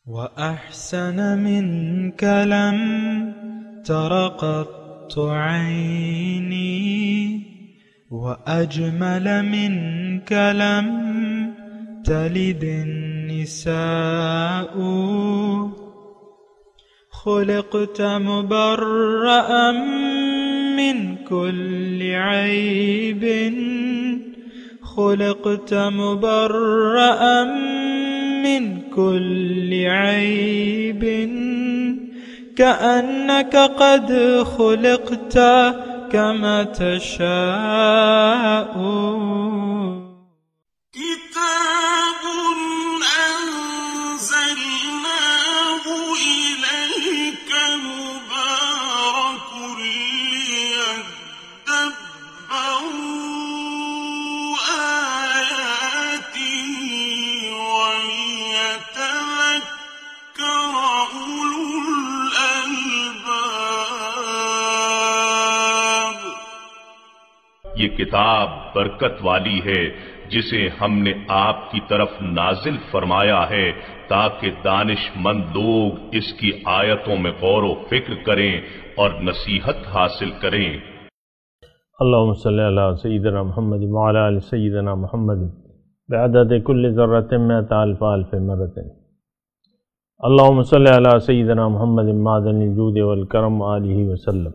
وأحسن منك لم تر قط عيني وأجمل منك لم تلد النساء خلقت مبرأ من كل عيب خلقت مبرأ من كل عيب كأنك قد خلقت كما تشاء كتاب أنزلناه إليك مبارك ليدبروا آياته وليتذكر أولو الألباب. یہ کتاب برکت والی ہے جسے ہم نے آپ کی طرف نازل فرمایا ہے تاکہ دانش مند لوگ اس کی آیتوں میں غور و فکر کریں اور نصیحت حاصل کریں. اللہم صلی علی سیدنا محمد وعلی آل سیدنا محمد بعدد کل ذرۃ مئۃ الف الف مرۃ. اللہم صلی علی سیدنا محمد معدن الجود والکرم آلہ وسلم.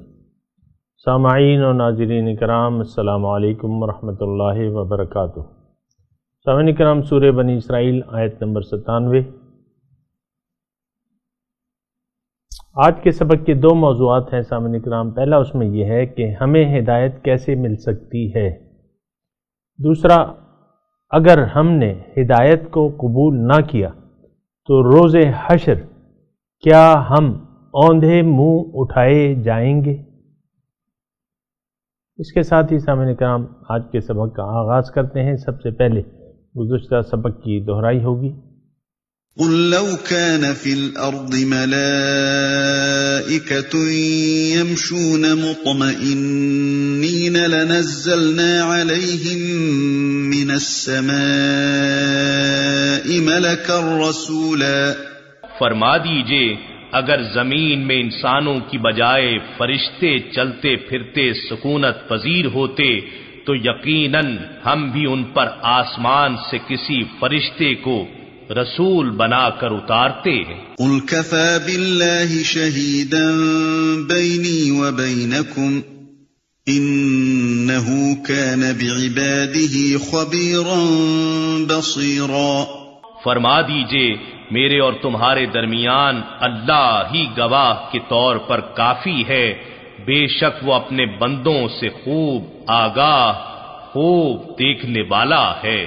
سامعین و ناظرین کرام، السلام علیکم ورحمۃ اللہ وبرکاتہ. سامعین کرام، سورہ بنی اسرائیل آیت نمبر 97. آج کے سبق کے دو موضوعات ہیں سامعین کرام. پہلا اس میں یہ ہے کہ ہمیں ہدایت کیسے مل سکتی ہے. دوسرا، اگر ہم نے ہدایت کو قبول نہ کیا تو روز حشر کیا ہم اوندھے منہ اٹھائے جائیں گے. اس کے ساتھ ہی سامعین کرام آج کے سبق کا آغاز کرتے ہیں. سب سے پہلے گزشتہ سبق کی دہرائی ہوگی. قل لو كان في الأرض ملائكة يمشون مطمئنين لنزلنا عليهم من السماء ملكا رسولا. فرما دیجئے اگر زمین میں انسانوں کی بجائے فرشتے چلتے پھرتے سکونت پذیر ہوتے تو یقیناً ہم بھی ان پر آسمان سے کسی فرشتے کو رسول بنا کر اتارتے. قل كفى بالله شهيدا بيني وبينكم إنه كان بعباده خبيرا بصيرا. فرما دیجئے میرے اور تمہارے درمیان اللہ ہی گواہ کے طور پر کافی ہے، بے شک وہ اپنے بندوں سے خوب آگاہ، خوب دیکھنے والا ہے.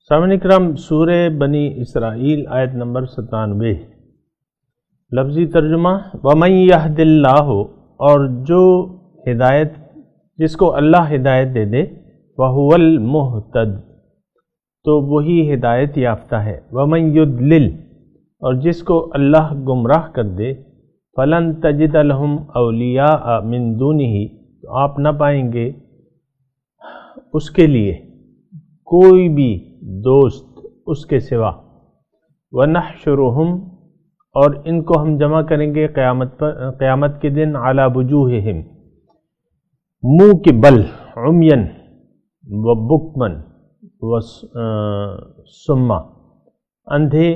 سامعین کرام، سورہ بنی اسرائیل آیت نمبر 97. لفظی ترجمہ: وَمَن يَهْدِ اللَّهُ، اور جو ہدایت، جس کو اللہ ہدایت دے دے، وَهُوَ الْمُهْتَدِ، تو وہی ہدایت یافتہ ہے. وَمَن يُضْلِلْ، اور جس کو اللہ گمراہ کر دے، فَلَن تَجِدَ لَهُمْ أَوْلِيَاءَ مِن دُونِهِ، تو آپ نہ پائیں گے اس کے لیے کوئی بھی دوست اس کے سوا. وَنَحْشُرُهُمْ، اور ان کو ہم جمع کریں گے قیامت کے دن، عَلَى وُجُوهِهِمْ، منہ کے بل، عُمْيًا وَبُكْمًا وَصُمًّا، اندھے،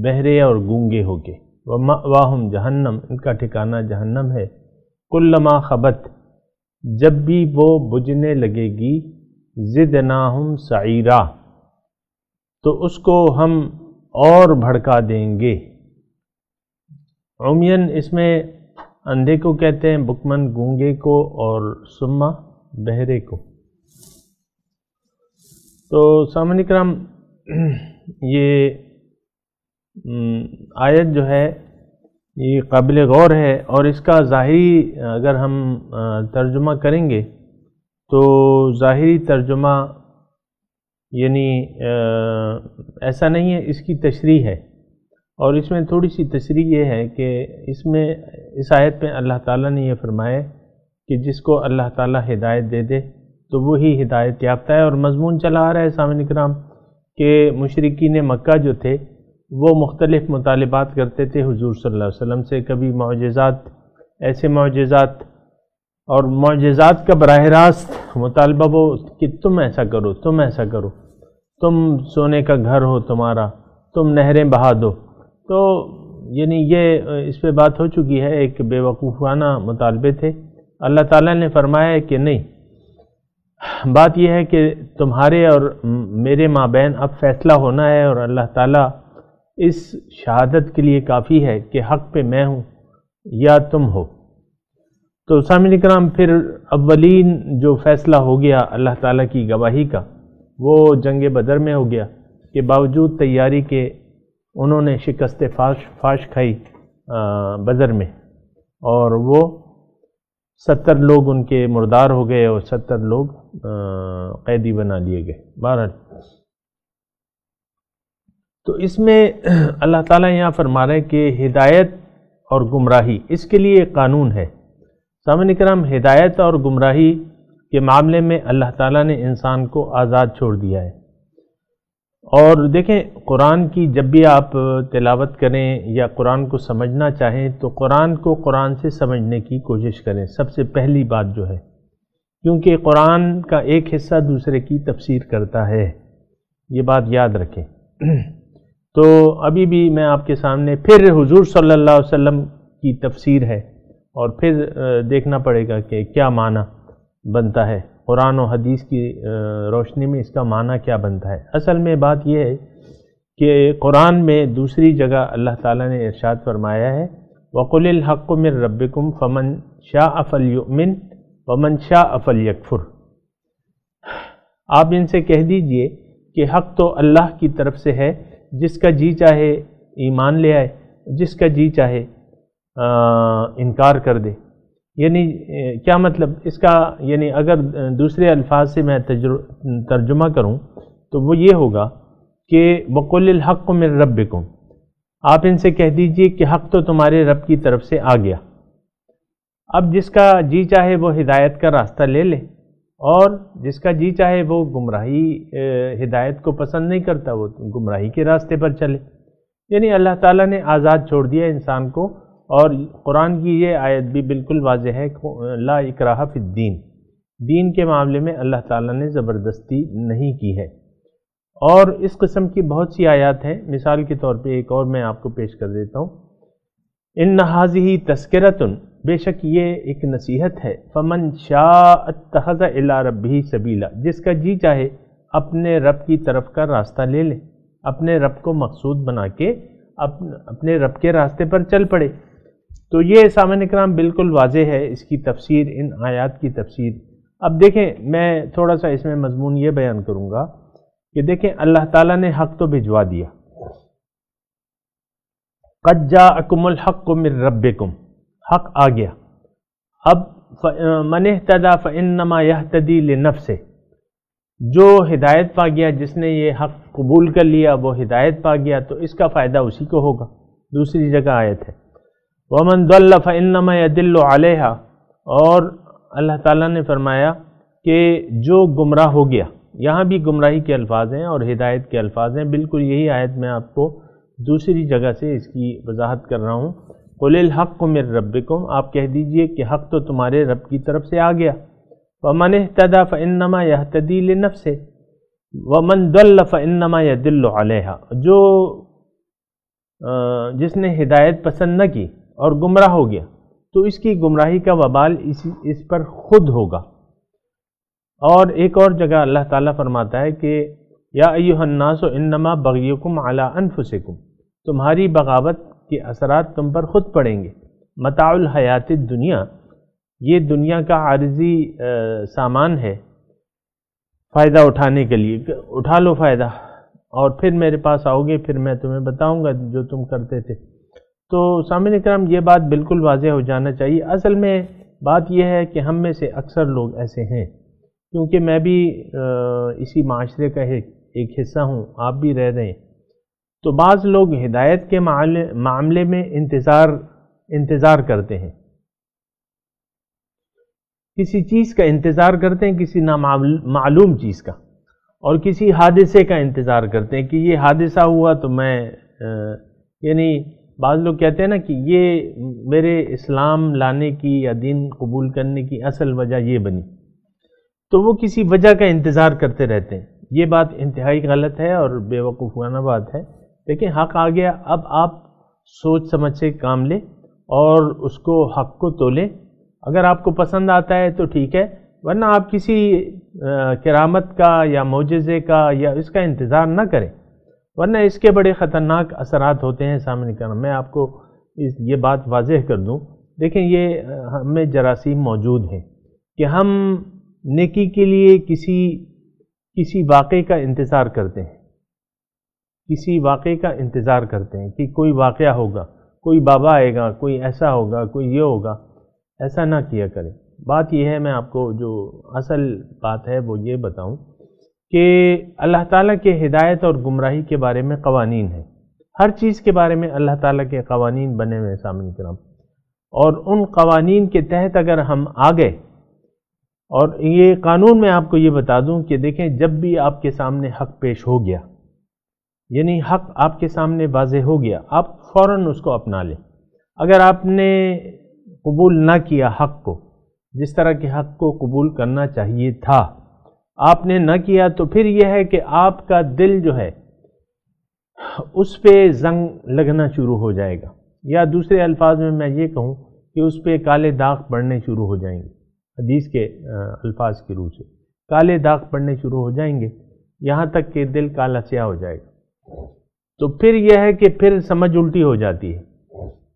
بہرے اور گونگے ہو کے. وَمَأْوَاهُمْ جہنم، ان کا ٹھکانہ جہنم ہے. كُلَّمَا خَبَتْ، جب بھی وہ بجھنے لگے گی، زِدْنَاهُمْ سَعِيرًا، تو اس کو ہم اور بھڑکا دیں گے. عمین اس میں اندھے کو کہتے ہیں، بکمن گونگے کو، اور سما بہرے کو. تو سامعین کرام، یہ آیت جو ہے یہ قابل غور ہے، اور اس کا ظاہری اگر ہم ترجمہ کریں گے تو ظاہری ترجمہ یعنی ایسا نہیں ہے، اس کی تشریح ہے. اور اس میں تھوڑی سی تشریح یہ ہے کہ اس آیت میں اللہ تعالیٰ نے یہ فرمایا کہ جس کو اللہ تعالیٰ ہدایت دے دے تو وہی ہدایت یافتہ ہے. اور مضمون چلا آ رہا ہے سامعین کرام کہ مشرکین مکہ جو تھے وہ مختلف مطالبات کرتے تھے حضور صلی اللہ علیہ وسلم سے، کبھی معجزات، ایسے معجزات، اور معجزات کا براہ راست مطالبہ وہ کہ تم ایسا کرو، تم ایسا کرو، تم سونے کا گھر ہو تمہارا، تم نہریں بہا دو. تو یعنی یہ اس پہ بات ہو چکی ہے، ایک بے وقوفانہ مطالبے تھے. اللہ تعالیٰ نے فرمایا ہے کہ نہیں، بات یہ ہے کہ تمہارے اور میرے مابین اب فیصلہ ہونا ہے، اور اللہ تعالیٰ اس شہادت کے لیے کافی ہے کہ حق پہ میں ہوں یا تم ہو. تو سامعین کرام، پھر اولین جو فیصلہ ہو گیا اللہ تعالیٰ کی گواہی کا، وہ جنگ بدر میں ہو گیا کہ باوجود تیاری کے انہوں نے شکست فاش کھائی بدر میں، اور وہ 70 لوگ ان کے مردار ہو گئے اور 70 لوگ قیدی بنا لیے گئے. بہرحال تو اس میں اللہ تعالیٰ یہاں فرما رہے ہیں کہ ہدایت اور گمراہی، اس کے لیے ایک قانون ہے. سامعین کرام، ہدایت اور گمراہی کے معاملے میں اللہ تعالیٰ نے انسان کو آزاد چھوڑ دیا ہے. اور دیکھیں، قرآن کی جب بھی آپ تلاوت کریں یا قرآن کو سمجھنا چاہیں تو قرآن کو قرآن سے سمجھنے کی کوشش کریں، سب سے پہلی بات جو ہے، کیونکہ قرآن کا ایک حصہ دوسرے کی تفسیر کرتا ہے، یہ بات یاد رکھیں. تو ابھی بھی میں آپ کے سامنے پھر حضور صلی اللہ علیہ وسلم کی تفسیر ہے، اور پھر دیکھنا پڑے گا کہ کیا معنی بنتا ہے، قرآن و حدیث کی روشنی میں اس کا معنی کیا بنتا ہے. اصل میں بات یہ ہے کہ قرآن میں دوسری جگہ اللہ تعالیٰ نے ارشاد فرمایا ہے، وَقُلِ الْحَقُّ مِن رَبِّكُمْ فَمَنْ شَاءَ فَلْيُؤْمِنْ وَمَنْ شَاءَ فَلْيَكْفُرْ. آپ ان سے کہہ دیجئے کہ حق تو اللہ کی طرف سے ہے، جس کا جی چاہے ایمان لے آئے، جس کا جی چاہے انکار کر دے. یعنی کیا مطلب اس کا؟ یعنی اگر دوسرے الفاظ سے میں ترجمہ کروں تو وہ یہ ہوگا کہ وَقُلِ الْحَقُّ مِن رَبِّكُمْ، آپ ان سے کہہ دیجئے کہ حق تو تمہارے رب کی طرف سے آ گیا. اب جس کا جی چاہے وہ ہدایت کا راستہ لے لے، اور جس کا جی چاہے وہ گمراہی، ہدایت کو پسند نہیں کرتا، وہ گمراہی کے راستے پر چلے. یعنی اللہ تعالیٰ نے آزاد چھوڑ دیا انسان کو. اور قرآن کی یہ آیت بھی بالکل واضح ہے، لا اکراہ فی الدین، دین کے معاملے میں اللہ تعالیٰ نے زبردستی نہیں کی ہے. اور اس قسم کی بہت سی آیات ہیں. مثال کے طور پہ ایک اور میں آپ کو پیش کر دیتا ہوں، ان ھذہ تذکرۃ، بے شک یہ ایک نصیحت ہے، فمن شاء اتخذ الی ربہ سبیلا، جس کا جی چاہے اپنے رب کی طرف کا راستہ لے لے، اپنے رب کو مقصود بنا کے اپنے رب کے راستے پر چل پڑے. تو یہ سامعین اکرام بالکل واضح ہے اس کی تفسیر، ان آیات کی تفسیر. اب دیکھیں، میں تھوڑا سا اس میں مضمون یہ بیان کروں گا کہ دیکھیں، اللہ تعالیٰ نے حق تو بھجوا دیا، قد جاءکم الحق من ربکم، حق آ گیا. اب من اہتدی فانما یہتدی لنفسہ، جو ہدایت پا گیا، جس نے یہ حق قبول کر لیا، وہ ہدایت پا گیا، تو اس کا فائدہ اسی کو ہوگا. دوسری جگہ آیت ہے وَمَنْ ضَلَّ فَإِنَّمَا يَدِلُّ عَلَيْهَا، اور اللہ تعالیٰ نے فرمایا کہ جو گمراہ ہو گیا، یہاں بھی گمراہی کے الفاظ ہیں اور ہدایت کے الفاظ ہیں. بالکل یہی آیت میں آپ کو دوسری جگہ سے اس کی وضاحت کر رہا ہوں. قُلِ الْحَقُّ مِن رَبِّكُمْ، آپ کہہ دیجئے کہ حق تو تمہارے رب کی طرف سے آ گیا. وَمَنِ اهْتَدَى فَإِنَّمَا يَهْتَدِي لِنَفْسِهِ وَمَنْ ضَلَّ فَإِنَّمَا يَضِلُّ عَلَيْهَا، جو جس نے ہدایت پسند نہ کی اور گمراہ ہو گیا، تو اس کی گمراہی کا وبال اس پر خود ہوگا. اور ایک اور جگہ اللہ تعالیٰ فرماتا ہے کہ یا ایھا الناس انما بغیکم علی انفسکم، تمہاری بغاوت کے اثرات تم پر خود پڑیں گے. متاع الحیات الدنیا، یہ دنیا کا عارضی سامان ہے فائدہ اٹھانے کے لیے، اٹھا لو فائدہ اور پھر میرے پاس آؤ گے، پھر میں تمہیں بتاؤں گا جو تم کرتے تھے. تو سامعین اکرام، یہ بات بالکل واضح ہو جانا چاہیے. اصل میں بات یہ ہے کہ ہم میں سے اکثر لوگ ایسے ہیں، کیونکہ میں بھی اسی معاشرے کا ایک حصہ ہوں، آپ بھی رہ رہے ہیں. تو بعض لوگ ہدایت کے معاملے میں انتظار کرتے ہیں، کسی چیز کا انتظار کرتے ہیں، کسی نامعلوم چیز کا، اور کسی حادثے کا انتظار کرتے ہیں کہ یہ حادثہ ہوا تو میں یعنی بعض لوگ کہتے ہیں نا کہ یہ میرے اسلام لانے کی یا دین قبول کرنے کی اصل وجہ یہ بنی، تو وہ کسی وجہ کا انتظار کرتے رہتے ہیں. یہ بات انتہائی غلط ہے اور بے وقوفانہ بات ہے. لیکن حق آ گیا، اب آپ سوچ سمجھ سے کام لیں اور اس کو حق کو تولیں. اگر آپ کو پسند آتا ہے تو ٹھیک ہے، ورنہ آپ کسی کرامت کا یا معجزے کا یا اس کا انتظار نہ کریں، ورنہ اس کے بڑے خطرناک اثرات ہوتے ہیں. سامنے کرنا میں آپ کو یہ بات واضح کر دوں. دیکھیں یہ ہمیں جراثیم موجود ہیں کہ ہم نیکی کے لیے کسی واقعے کا انتظار کرتے ہیں، کسی واقعے کا انتظار کرتے ہیں کہ کوئی واقعہ ہوگا، کوئی بابا آئے گا، کوئی ایسا ہوگا، کوئی یہ ہوگا. ایسا نہ کیا کریں. بات یہ ہے، میں آپ کو جو اصل بات ہے وہ یہ بتاؤں کہ اللہ تعالیٰ کے ہدایت اور گمراہی کے بارے میں قوانین ہیں. ہر چیز کے بارے میں اللہ تعالیٰ کے قوانین بنے ہوئے ہیں سامنے کرام، اور ان قوانین کے تحت اگر ہم آ گئے، اور یہ قانون میں آپ کو یہ بتا دوں کہ دیکھیں جب بھی آپ کے سامنے حق پیش ہو گیا، یعنی حق آپ کے سامنے واضح ہو گیا، آپ فوراً اس کو اپنا لیں. اگر آپ نے قبول نہ کیا حق کو، جس طرح کے حق کو قبول کرنا چاہیے تھا آپ نے نہ کیا، تو پھر یہ ہے کہ آپ کا دل جو ہے اس پہ زنگ لگنا شروع ہو جائے گا، یا دوسرے الفاظ میں یہ کہوں کہ اس پہ کالے داغ پڑنے شروع ہو جائیں گے. حدیث کے الفاظ کی روح سے کالے داغ پڑنے شروع ہو جائیں گے، یہاں تک کہ دل کالا سیاہ ہو جائے گا. تو پھر یہ ہے کہ پھر سمجھ الٹی ہو جاتی ہے.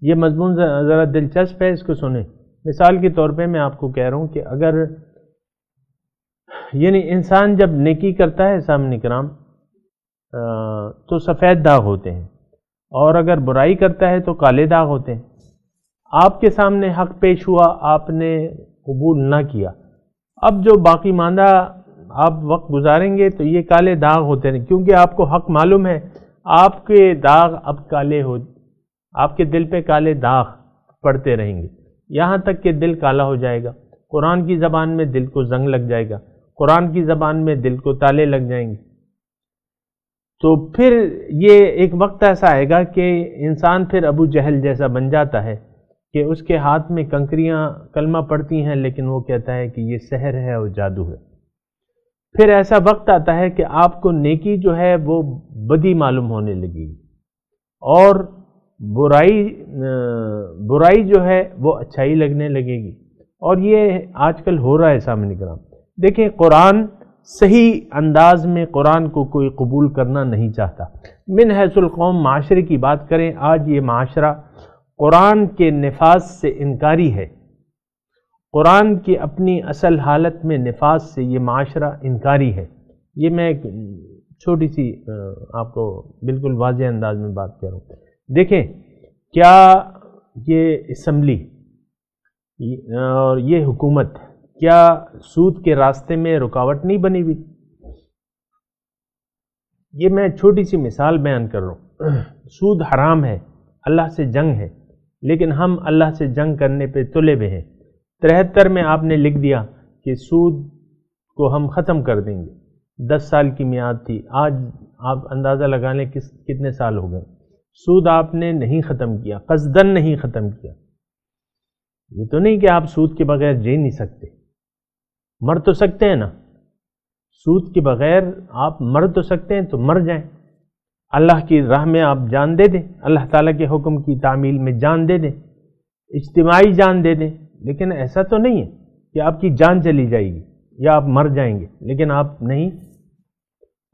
یہ مضمون ذرا دلچسپ ہے، اس کو سنیں. مثال کے طور پہ میں آپ کو کہہ رہا ہوں کہ اگر یعنی انسان جب نیکی کرتا ہے سامنے کرام تو سفید داغ ہوتے ہیں، اور اگر برائی کرتا ہے تو کالے داغ ہوتے ہیں. آپ کے سامنے حق پیش ہوا، آپ نے قبول نہ کیا، اب جو باقی ماندہ آپ وقت گزاریں گے تو یہ کالے داغ ہوتے ہیں، کیونکہ آپ کو حق معلوم ہے. آپ کے داغ اب کالے ہو، آپ کے دل پہ کالے داغ پڑتے رہیں گے یہاں تک کہ دل کالا ہو جائے گا. قرآن کی زبان میں دل کو زنگ لگ جائے گا، قرآن کی زبان میں دل کو تالے لگ جائیں گے. تو پھر یہ ایک وقت ایسا آئے گا کہ انسان پھر ابو جہل جیسا بن جاتا ہے کہ اس کے ہاتھ میں کنکریاں کلمہ پڑتی ہیں، لیکن وہ کہتا ہے کہ یہ سحر ہے اور جادو ہے. پھر ایسا وقت آتا ہے کہ آپ کو نیکی جو ہے وہ بدی معلوم ہونے لگے گی، اور برائی جو ہے وہ اچھائی لگنے لگے گی. اور یہ آج کل ہو رہا ہے سامنے کرام. دیکھیں قرآن صحیح انداز میں قرآن کو کوئی قبول کرنا نہیں چاہتا. من حیث القوم معاشرے کی بات کریں، آج یہ معاشرہ قرآن کے نفاذ سے انکاری ہے. قرآن کی اپنی اصل حالت میں نفاذ سے یہ معاشرہ انکاری ہے. یہ میں ایک چھوٹی سی آپ کو بالکل واضح انداز میں بات کر رہا ہوں. دیکھیں کیا یہ اسمبلی اور یہ حکومت کیا سود کے راستے میں رکاوٹ نہیں بنی ہوئی؟ یہ میں چھوٹی سی مثال بیان کر رہا ہوں. سود حرام ہے، اللہ سے جنگ ہے، لیکن ہم اللہ سے جنگ کرنے پہ تلے ہوئے ہیں. 73 میں آپ نے لکھ دیا کہ سود کو ہم ختم کر دیں گے. 10 سال کی میعاد تھی، آج آپ اندازہ لگا لیں کتنے سال ہو گئے. سود آپ نے نہیں ختم کیا، قصدن نہیں ختم کیا. یہ تو نہیں کہ آپ سود کے بغیر جی نہیں سکتے، مر تو سکتے ہیں نا. سود کے بغیر آپ مر تو سکتے ہیں، تو مر جائیں. اللہ کی راہ میں آپ جان دے دیں، اللہ تعالیٰ کے حکم کی تعمیل میں جان دے دیں، اجتماعی جان دے دیں. لیکن ایسا تو نہیں ہے کہ آپ کی جان چلی جائے گی یا آپ مر جائیں گے لیکن آپ نہیں.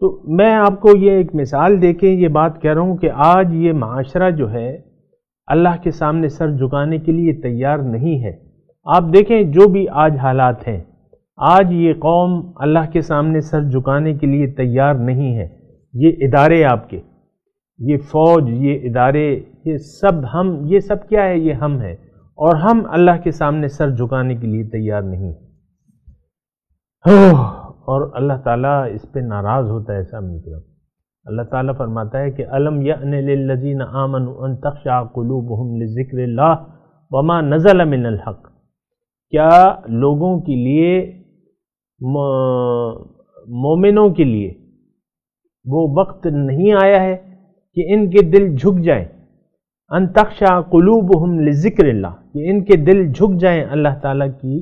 تو میں آپ کو یہ ایک مثال دے کے یہ بات کہہ رہا ہوں کہ آج یہ معاشرہ جو ہے اللہ کے سامنے سر جھکانے کے لیے تیار نہیں ہے. آپ دیکھیں جو بھی آج حالات ہیں، آج یہ قوم اللہ کے سامنے سر جھکانے کے لیے تیار نہیں ہے. یہ ادارے آپ کے، یہ فوج، یہ ادارے، یہ سب کیا ہے؟ یہ ہم ہیں، اور ہم اللہ کے سامنے سر جھکانے کے لیے تیار نہیں. اور اللہ تعالیٰ اس پہ ناراض ہوتا ہے. سامنے کی طرف اللہ تعالیٰ فرماتا ہے کہ الم یأن للذین آمنوا ان تخشع قلوبہم لذکر اللہ وما نزل من الحق. کیا لوگوں کے لیے، مومنوں کے لیے وہ وقت نہیں آیا ہے کہ ان کے دل جھک جائیں، ان تخشع قلوبہم لذکر اللہ، کہ ان کے دل جھک جائیں اللہ تعالیٰ کی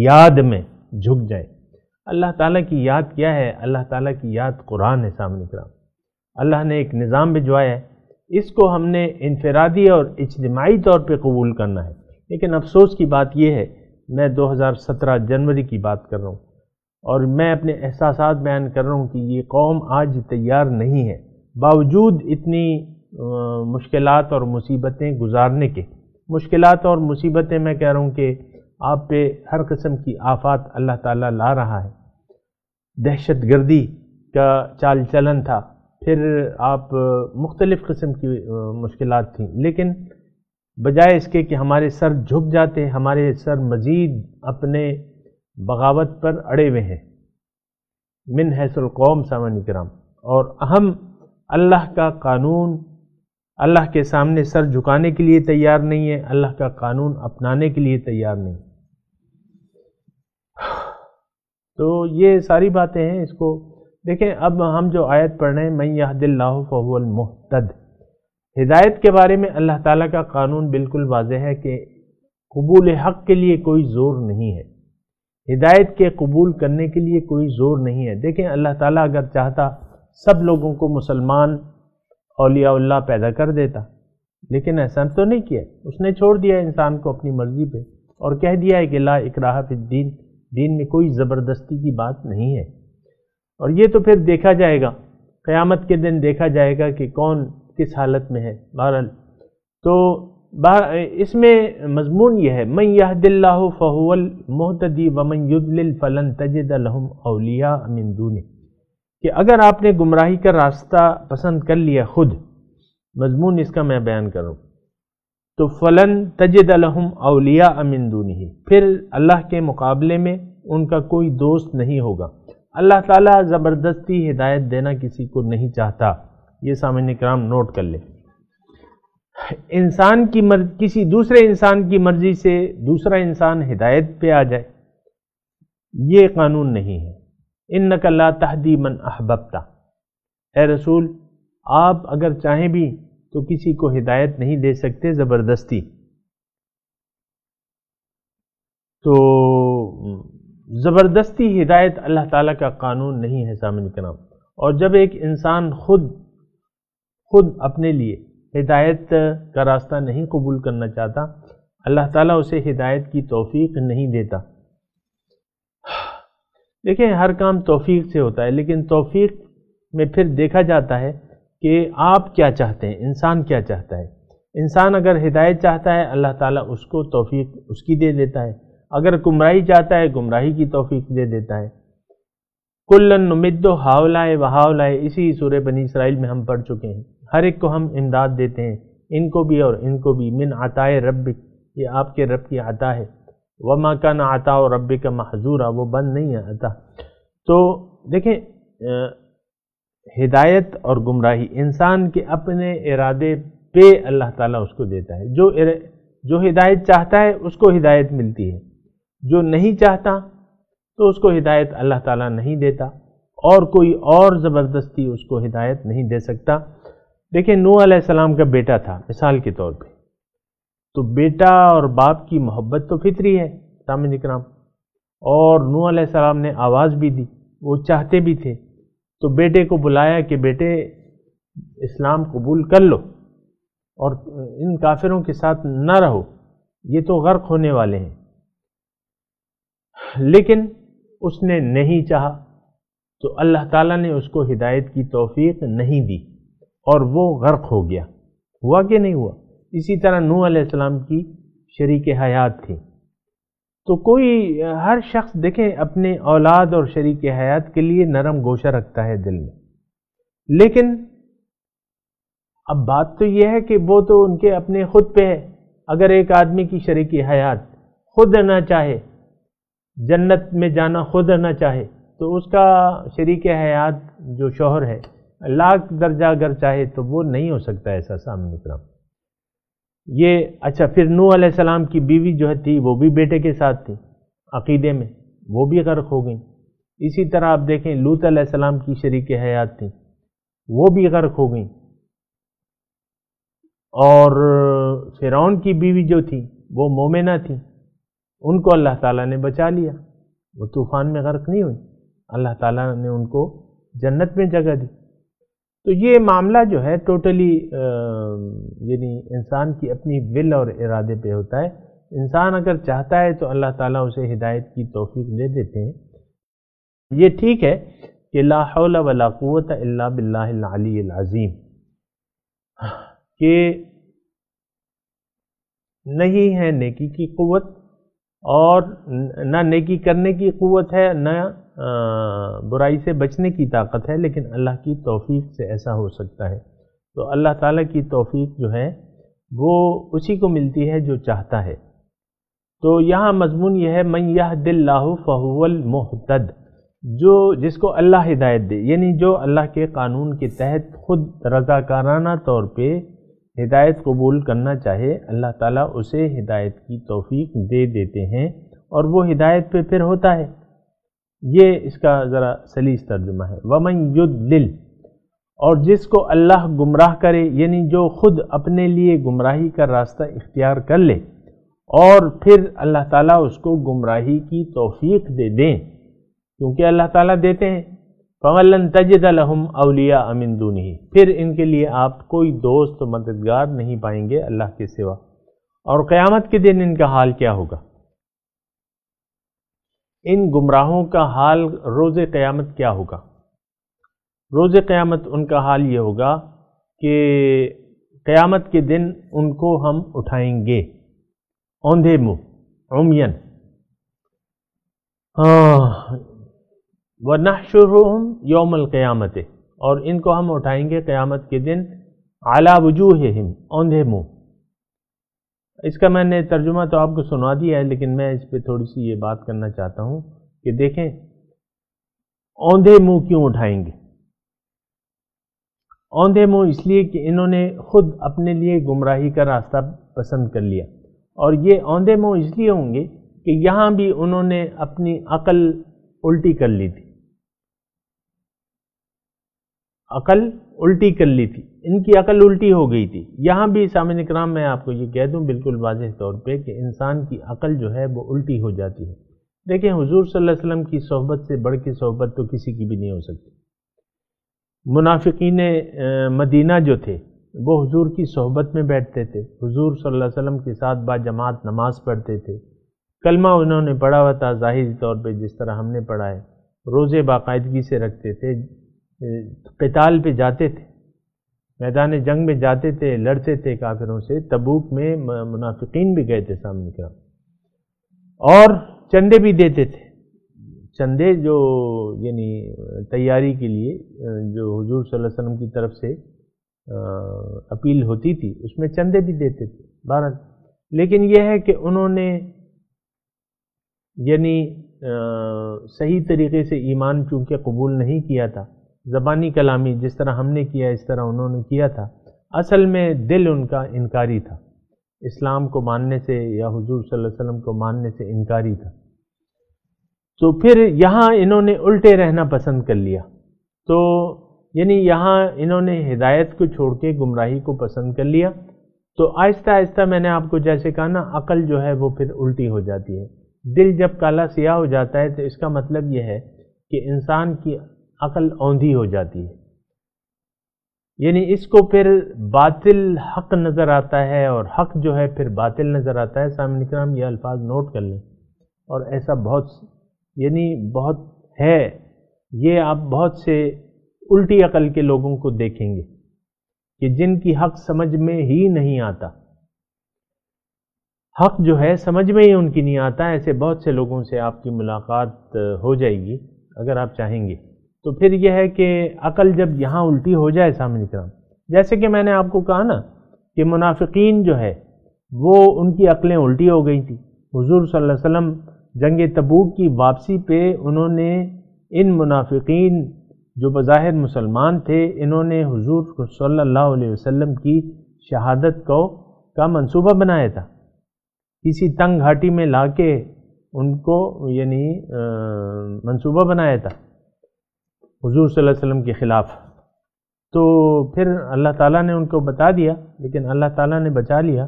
یاد میں جھک جائیں۔ اللہ تعالیٰ کی یاد کیا ہے؟ اللہ تعالیٰ کی یاد قرآن ہے سامنے کرام۔ اللہ نے ایک نظام بھجوایا ہے، اس کو ہم نے انفرادی اور اجتماعی طور پہ قبول کرنا ہے۔ لیکن افسوس کی بات یہ ہے، میں 2017 جنوری کی بات کر رہا ہوں اور میں اپنے احساسات بیان کر رہا ہوں کہ یہ قوم آج تیار نہیں ہے، باوجود اتنی مشکلات اور مصیبتیں گزارنے کے۔ مشکلات اور مصیبتیں میں کہہ رہا ہوں کہ آپ پہ ہر قسم کی آفات اللہ تعالیٰ لا رہا ہے۔ دہشت گردی کا چال چلن تھا، پھر آپ مختلف قسم کی مشکلات تھیں، لیکن بجائے اس کے کہ ہمارے سر جھک جاتے، ہمارے سر مزید اپنے بغاوت پر اڑے ہوئے ہیں من حیث القوم سامعین کرام، اور ہم اللہ کا قانون، اللہ کے سامنے سر جھکانے کے لیے تیار نہیں ہے، اللہ کا قانون اپنانے کے لیے تیار نہیں۔ تو یہ ساری باتیں ہیں، اس کو دیکھیں۔ اب ہم جو آیت پڑھ رہے ہیں، من یہد اللہ فہو المہتد، ہدایت کے بارے میں اللہ تعالیٰ کا قانون بالکل واضح ہے کہ قبول حق کے لیے کوئی زور نہیں ہے، ہدایت کے قبول کرنے کے لیے کوئی زور نہیں ہے۔ دیکھیں اللہ تعالیٰ اگر چاہتا سب لوگوں کو مسلمان اولیاء اللہ پیدا کر دیتا، لیکن ایسا تو نہیں کیا، اس نے چھوڑ دیا انسان کو اپنی مرضی پہ اور کہہ دیا ہے کہ لا اکراہ فی الدین، دین میں کوئی زبردستی کی بات نہیں ہے۔ اور یہ تو پھر دیکھا جائے گا، قیامت کے دن دیکھا جائے گا کہ کون کس حالت میں ہے۔ بہرحال تو اس میں مضمون یہ ہے، من یہد اللہ فہو المہتدی ومن یضلل فلن تجد لہم اولیاء من دونہ، کہ اگر آپ نے گمراہی کا راستہ پسند کر لیا خود، مضمون اس کا میں بیان کروں، تو فلن تجد لہم اولیاء من دونہ، پھر اللہ کے مقابلے میں ان کا کوئی دوست نہیں ہوگا۔ اللہ تعالیٰ زبردستی ہدایت دینا کسی کو نہیں چاہتا، یہ سامعین کرام نوٹ کر لیں۔ انسان کی کسی دوسرے انسان کی مرضی سے دوسرا انسان ہدایت پہ آ جائے، یہ قانون نہیں ہے۔ انک لا تہدی من احببت، اے رسول آپ اگر چاہیں بھی تو کسی کو ہدایت نہیں دے سکتے زبردستی۔ تو زبردستی ہدایت اللہ تعالیٰ کا قانون نہیں ہے سامعین کرام۔ اور جب ایک انسان خود اپنے لیے ہدایت کا راستہ نہیں قبول کرنا چاہتا، اللہ تعالیٰ اسے ہدایت کی توفیق نہیں دیتا۔ دیکھیں ہر کام توفیق سے ہوتا ہے، لیکن توفیق میں پھر دیکھا جاتا ہے کہ آپ کیا چاہتے ہیں، انسان کیا چاہتا ہے۔ انسان اگر ہدایت چاہتا ہے اللہ تعالیٰ اس کو توفیق اس کی دے دیتا ہے، اگر گمراہی چاہتا ہے گمراہی کی توفیق دے دیتا ہے۔ کلن نمد ہاؤلائے و ہاؤلائے، اسی سورہ بنی اسرائیل میں ہم پڑھ چکے ہیں، ہر ایک کو ہم امداد دیتے ہیں، ان کو بھی اور ان کو بھی، من عطائے ربک، یہ آپ کے رب کی عطا ہے، وما کان عطاء ربک محظورا، وہ بند نہیں ہے عطا۔ تو دیکھیں ہدایت اور گمراہی انسان کے اپنے ارادے پہ اللہ تعالیٰ اس کو دیتا ہے۔ جو ہدایت چاہتا ہے اس کو ہدایت ملتی ہے، جو نہیں چاہتا تو اس کو ہدایت اللہ تعالیٰ نہیں دیتا، اور کوئی اور زبردستی اس کو ہدایت نہیں دے سکتا۔ دیکھیں نوح علیہ السلام کا بیٹا تھا مثال کے طور پہ، تو بیٹا اور باپ کی محبت تو فطری ہے سامعین اکرام، اور نوح علیہ السلام نے آواز بھی دی، وہ چاہتے بھی تھے، تو بیٹے کو بلایا کہ بیٹے اسلام قبول کر لو اور ان کافروں کے ساتھ نہ رہو، یہ تو غرق ہونے والے ہیں۔ لیکن اس نے نہیں چاہا، تو اللہ تعالیٰ نے اس کو ہدایت کی توفیق نہیں دی اور وہ غرق ہو گیا۔ ہوا کہ نہیں ہوا؟ اسی طرح نوح علیہ السلام کی شریک حیات تھی۔ تو کوئی ہر شخص دیکھیں اپنے اولاد اور شریک حیات کے لیے نرم گوشہ رکھتا ہے دل میں، لیکن اب بات تو یہ ہے کہ وہ تو ان کے اپنے خود پہ ہے۔ اگر ایک آدمی کی شریک حیات خود نہ چاہے، جنت میں جانا خود نہ چاہے، تو اس کا شریک حیات جو شوہر ہے لاکھ درجہ اگر چاہے تو وہ نہیں ہو سکتا ایسا سامنے کرام۔ یہ اچھا، پھر نوح علیہ السلام کی بیوی جو تھی وہ بھی بیٹے کے ساتھ تھی عقیدے میں، وہ بھی غرق ہو گئیں۔ اسی طرح آپ دیکھیں لوط علیہ السلام کی شریک حیات تھی، وہ بھی غرق ہو گئیں۔ اور فرعون کی بیوی جو تھی وہ مومنہ تھی، ان کو اللہ تعالیٰ نے بچا لیا، وہ طوفان میں غرق نہیں ہوئی، اللہ تعالیٰ نے ان کو جنت میں جگہ دی۔ تو یہ معاملہ جو ہے ٹوٹلی یعنی انسان کی اپنی ول اور ارادے پہ ہوتا ہے۔ انسان اگر چاہتا ہے تو اللہ تعالیٰ اسے ہدایت کی توفیق دے دیتے ہیں۔ یہ ٹھیک ہے کہ لا حول ولا قوت الا باللہ العلی العظیم، کہ نہیں ہے نیکی کی قوت اور نہ نیکی کرنے کی قوت ہے، نہ برائی سے بچنے کی طاقت ہے، لیکن اللہ کی توفیق سے ایسا ہو سکتا ہے۔ تو اللہ تعالیٰ کی توفیق جو ہے وہ اسی کو ملتی ہے جو چاہتا ہے۔ تو یہاں مضمون یہ ہے من یہد اللہ فہو المہتد، جس کو اللہ ہدایت دے، یعنی جو اللہ کے قانون کے تحت خود رضاکارانہ طور پہ ہدایت قبول کرنا چاہے، اللہ تعالیٰ اسے ہدایت کی توفیق دے دیتے ہیں اور وہ ہدایت پہ پھر ہوتا ہے۔ یہ اس کا ذرا سلیس ترجمہ ہے۔ وَمَن يُضْلِلْ، اور جس کو اللہ گمراہ کرے، یعنی جو خود اپنے لیے گمراہی کا راستہ اختیار کر لے اور پھر اللہ تعالیٰ اس کو گمراہی کی توفیق دے دیں، کیونکہ اللہ تعالیٰ دیتے ہیں۔ فَوَلَّن تَجِدَ لَهُمْ أَوْلِيَاءَ مِن دُونِهِ، پھر ان کے لیے آپ کوئی دوست و مددگار نہیں پائیں گے اللہ کے سوا۔ اور قیامت کے دن ان کا حال کیا ہوگا؟ ان گمراہوں کا حال روز قیامت کیا ہوگا؟ روز قیامت ان کا حال یہ ہوگا کہ قیامت کے دن ان کو ہم اٹھائیں گے اوندھے منہ، عمین، وَنَحْشُرُهُمْ يَوْمَ الْقِيَامَةِ، اور ان کو ہم اٹھائیں گے قیامت کے دن عَلَى وُجُوهِهِمْ، اوندھے منہ۔ اس کا میں نے ترجمہ تو آپ کو سنا دیا ہے، لیکن میں اس پہ تھوڑی سی یہ بات کرنا چاہتا ہوں کہ دیکھیں اوندھے منہ کیوں اٹھائیں گے؟ اوندھے منہ اس لیے کہ انہوں نے خود اپنے لیے گمراہی کا راستہ پسند کر لیا، اور یہ اوندھے منہ اس لیے ہوں گے کہ یہاں بھی انہوں نے اپنی عقل الٹی کر لی تھی، عقل الٹی کر لی تھی، ان کی عقل الٹی ہو گئی تھی۔ یہاں بھی سامعین کرام میں آپ کو یہ کہہ دوں بالکل واضح طور پہ کہ انسان کی عقل جو ہے وہ الٹی ہو جاتی ہے۔ دیکھیں حضور صلی اللہ علیہ وسلم کی صحبت سے بڑھ کے صحبت تو کسی کی بھی نہیں ہو سکتی۔ منافقین مدینہ جو تھے وہ حضور کی صحبت میں بیٹھتے تھے، حضور صلی اللہ علیہ وسلم کے ساتھ با جماعت نماز پڑھتے تھے، کلمہ انہوں نے پڑھا ہوا تھا ظاہری طور پہ جس طرح ہم نے پڑھا ہے، روزے باقاعدگی سے رکھتے تھے، قتال پہ جاتے تھے، میدان جنگ میں جاتے تھے، لڑتے تھے کافروں سے۔ تبوک میں منافقین بھی گئے تھے سامنے کا، اور چندے بھی دیتے تھے، چندے جو یعنی تیاری کے لیے جو حضور صلی اللہ علیہ وسلم کی طرف سے اپیل ہوتی تھی اس میں چندے بھی دیتے تھے بہرحال۔ لیکن یہ ہے کہ انہوں نے یعنی صحیح طریقے سے ایمان چونکہ قبول نہیں کیا تھا، زبانی کلامی جس طرح ہم نے کیا اس طرح انہوں نے کیا تھا، اصل میں دل ان کا انکاری تھا، اسلام کو ماننے سے یا حضور صلی اللہ علیہ وسلم کو ماننے سے انکاری تھا۔ تو پھر یہاں انہوں نے الٹے رہنا پسند کر لیا، تو یعنی یہاں انہوں نے ہدایت کو چھوڑ کے گمراہی کو پسند کر لیا۔ تو آہستہ آہستہ میں نے آپ کو جیسے کہا نا، عقل جو ہے وہ پھر الٹی ہو جاتی ہے۔ دل جب کالا سیاہ ہو جاتا ہے تو اس کا مطلب یہ ہے کہ انسان کی عقل اوندھی ہو جاتی ہے، یعنی اس کو پھر باطل حق نظر آتا ہے اور حق جو ہے پھر باطل نظر آتا ہے۔ سامعین کرام یہ الفاظ نوٹ کر لیں، اور ایسا بہت ہے، یہ آپ بہت سے الٹی عقل کے لوگوں کو دیکھیں گے کہ جن کی حق سمجھ میں ہی نہیں آتا، حق جو ہے سمجھ میں ہی ان کی نہیں آتا۔ ایسے بہت سے لوگوں سے آپ کی ملاقات ہو جائے گی اگر آپ چاہیں گے۔ تو پھر یہ ہے کہ عقل جب یہاں الٹی ہو جائے سامعین کرام، جیسے کہ میں نے آپ کو کہا نا کہ منافقین جو ہے وہ ان کی عقلیں الٹی ہو گئی تھی۔ حضور صلی اللہ علیہ وسلم جنگ تبوک کی واپسی پہ انہوں نے ان منافقین جو بظاہر مسلمان تھے، انہوں نے حضور صلی اللہ علیہ وسلم کی شہادت کا منصوبہ بنایا تھا، کسی تنگ گھاٹی میں لا کے ان کو یعنی منصوبہ بنایا تھا حضور صلی اللہ علیہ وسلم کے خلاف۔ تو پھر اللہ تعالیٰ نے ان کو بتا دیا، لیکن اللہ تعالیٰ نے بچا لیا۔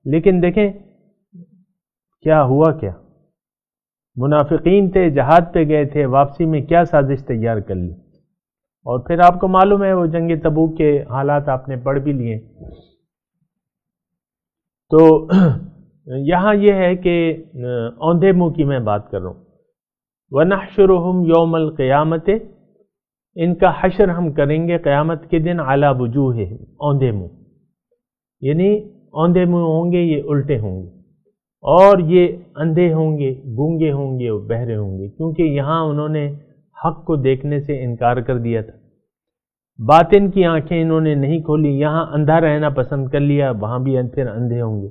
لیکن دیکھیں کیا ہوا، کیا منافقین تھے، جہاد پہ گئے تھے، واپسی میں کیا سازش تیار کر لی، اور پھر آپ کو معلوم ہے وہ جنگ تبوک کے حالات آپ نے پڑھ بھی لیے۔ تو یہاں یہ ہے کہ اوندھے منہ کی میں بات کر رہا ہوں۔ وَنَحْشُرُهُمْ يَوْمَ الْقِيَامَةِ، ان کا حشر ہم کریں گے قیامت کے دن عَلَى وُجُوهِهِمْ، اوندھے منہ، یعنی اوندھے منہ ہوں گے، یہ الٹے ہوں گے، اور یہ اندھے ہوں گے، گونگے ہوں گے اور بہرے ہوں گے، کیونکہ یہاں انہوں نے حق کو دیکھنے سے انکار کر دیا تھا، باطن کی آنکھیں انہوں نے نہیں کھولی، یہاں اندھا رہنا پسند کر لیا، وہاں بھی پھر اندھے ہوں گے،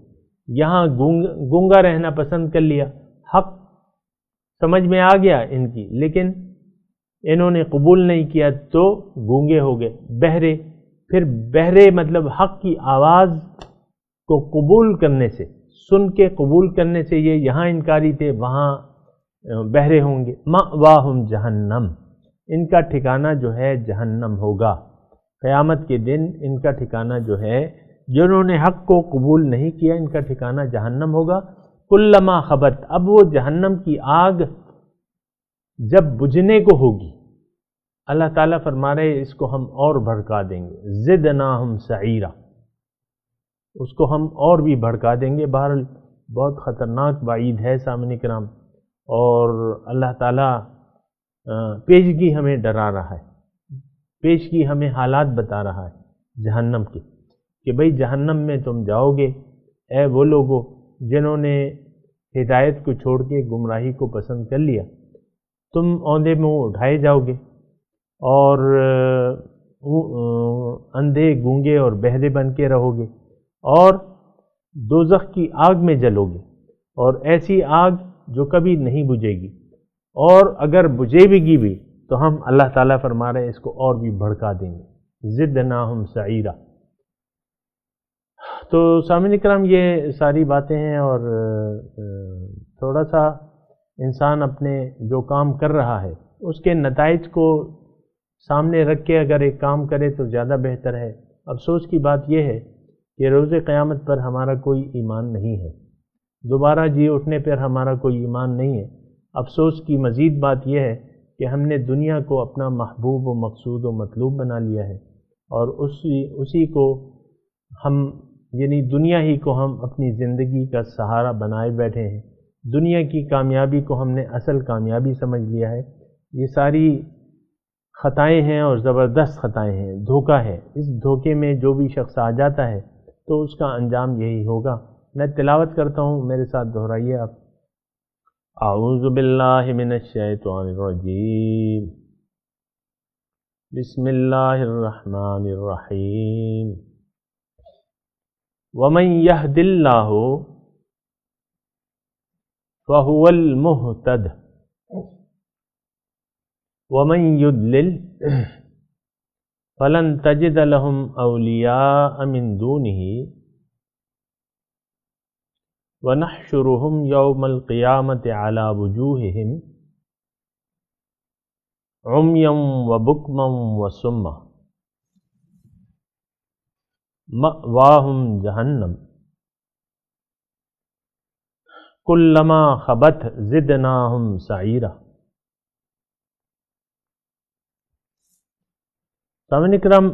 یہاں گونگا رہنا پسند کر لیا، حق سمجھ میں آ گیا ان کی، لیکن انہوں نے قبول نہیں کیا تو گونگے ہو گئے، بہرے، پھر بہرے مطلب حق کی آواز کو قبول کرنے سے، سن کے قبول کرنے سے، یہ یہاں انکاری تھے، وہاں بہرے ہوں گے۔ مأواہم جہنم، ان کا ٹھکانہ جو ہے جہنم ہوگا، قیامت کے دن ان کا ٹھکانہ جو ہے، جنہوں نے حق کو قبول نہیں کیا ان کا ٹھکانہ جہنم ہوگا۔ کلما خبت، اب وہ جہنم کی آگ جب بجھنے کو ہوگی، اللہ تعالیٰ فرما رہے اس کو ہم اور بھڑکا دیں گے، زدناہم سعیرا، اس کو ہم اور بھی بھڑکا دیں گے۔ بہرحال بہت خطرناک وعید ہے سامعین کرام، اور اللہ تعالیٰ پیشگی ہمیں ڈرا رہا ہے، پیشگی ہمیں حالات بتا رہا ہے جہنم کی، کہ بھئی جہنم میں تم جاؤ گے، اے وہ لوگوں جنہوں نے ہدایت کو چھوڑ کے گمراہی کو پسند کر لیا، تم اوندھے منہ اٹھائے جاؤ گے، اور اندھے گونگے اور بہرے بن کے رہو گے، اور دوزخ کی آگ میں جلو گے، اور ایسی آگ جو کبھی نہیں بجھے گی، اور اگر بجھے بھی تو ہم اللہ تعالیٰ فرما رہے ہیں اس کو اور بھی بھڑکا دیں گے، زدناہم سعیرا۔ تو سامعین اکرام یہ ساری باتیں ہیں، اور تھوڑا سا انسان اپنے جو کام کر رہا ہے اس کے نتائج کو سامنے رکھ کے اگر ایک کام کرے تو زیادہ بہتر ہے۔ افسوس کی بات یہ ہے کہ روز قیامت پر ہمارا کوئی ایمان نہیں ہے، دوبارہ جی اٹھنے پر ہمارا کوئی ایمان نہیں ہے۔ افسوس کی مزید بات یہ ہے کہ ہم نے دنیا کو اپنا محبوب و مقصود و مطلوب بنا لیا ہے، اور اسی کو ہم، یعنی دنیا ہی کو ہم اپنی زندگی کا سہارا بنائے بیٹھے ہیں، دنیا کی کامیابی کو ہم نے اصل کامیابی سمجھ لیا ہے۔ یہ ساری خطائیں ہیں اور زبردست خطائیں ہیں، دھوکہ ہے۔ اس دھوکے میں جو بھی شخص آ جاتا ہے تو اس کا انجام یہی ہوگا۔ میں تلاوت کرتا ہوں، میرے ساتھ دہرائیے آپ۔ اعوذ باللہ من الشیطان الرجیم، بسم اللہ الرحمن الرحیم۔ ومن یہد اللہ فہو المہتد ومن یضلل فلن تجد لهم اولیاء من دونہ ونحشرهم یوم القیامۃ علی وجوہہم عمیا وبکما وصما مأواہم جہنم کلما خبت زدناہم سعیرا۔ سامعین اکرام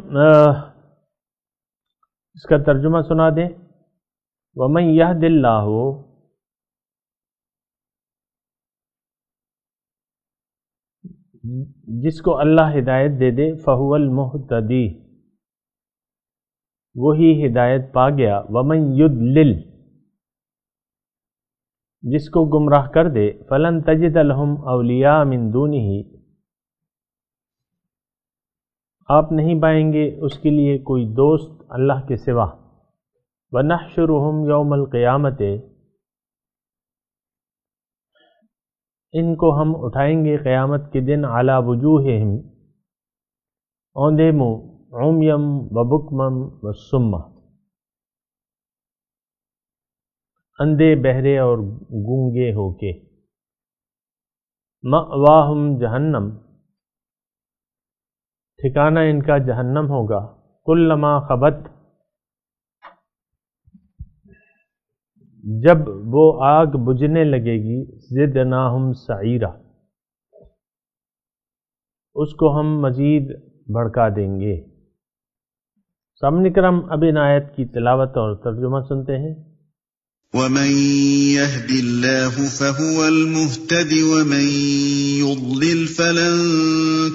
اس کا ترجمہ سنا دیں۔ وَمَن يَهْدِ اللَّهُ، جس کو اللہ ہدایت دے دے، فَهُوَ الْمُهْتَدِي، وہی ہدایت پا گیا۔ وَمَن يُضْلِلْ، جس کو گمراہ کر دے، فَلَن تَجِدَ لَهُمْ أَوْلِيَاءَ مِن دُونِهِ، آپ نہیں پائیں گے اس کے لیے کوئی دوست اللہ کے سوا۔ وَنَحْشُرُهُمْ يَوْمَ الْقِيَامَةِ، ان کو ہم اٹھائیں گے قیامت کے دن، عَلَى وُجُوهِهِمْ، اوندھے منہ، عُمْيًا وَبُكْمًا وَصُمًّا، اندھے بہرے اور گونگے ہو کے۔ مأواہم جہنم، ٹھکانہ ان کا جہنم ہوگا۔ کلما خبت، جب وہ آگ بجھنے لگے گی، زدناہم سعیرا، اس کو ہم مزید بھڑکا دیں گے۔ سامعین کرام، اب ان آیت کی تلاوت اور ترجمہ سنتے ہیں۔ ومن يهد الله فهو المهتد ومن يضلل فلن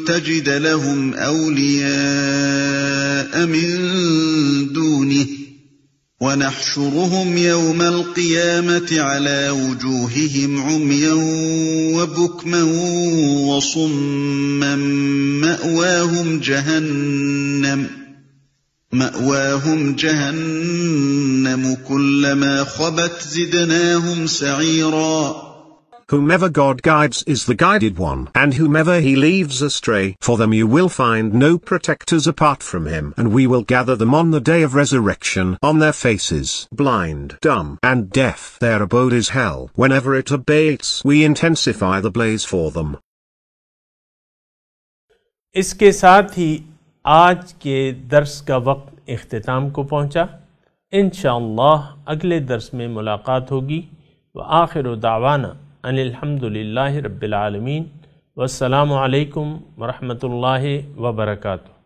تجد لهم أولياء من دونه ونحشرهم يوم القيامة على وجوههم عميا وبكما وصما مأواهم جهنم كلما خبت زدناهم سعيرا. Whomever God guides is the guided one, and whomever he leaves astray, for them you will find no protectors apart from him, and we will gather them on the day of resurrection, on their faces, blind, dumb, and deaf. Their abode is hell. Whenever it abates, we intensify the blaze for them. اس کے ساتھ ہی آج کے درس کا وقت اختتام کو پہنچا۔ انشاءاللہ اگلے درس میں ملاقات ہوگی۔ وآخر دعوانا ان الحمدللہ رب العالمین، والسلام علیکم ورحمۃ اللہ وبرکاتہ۔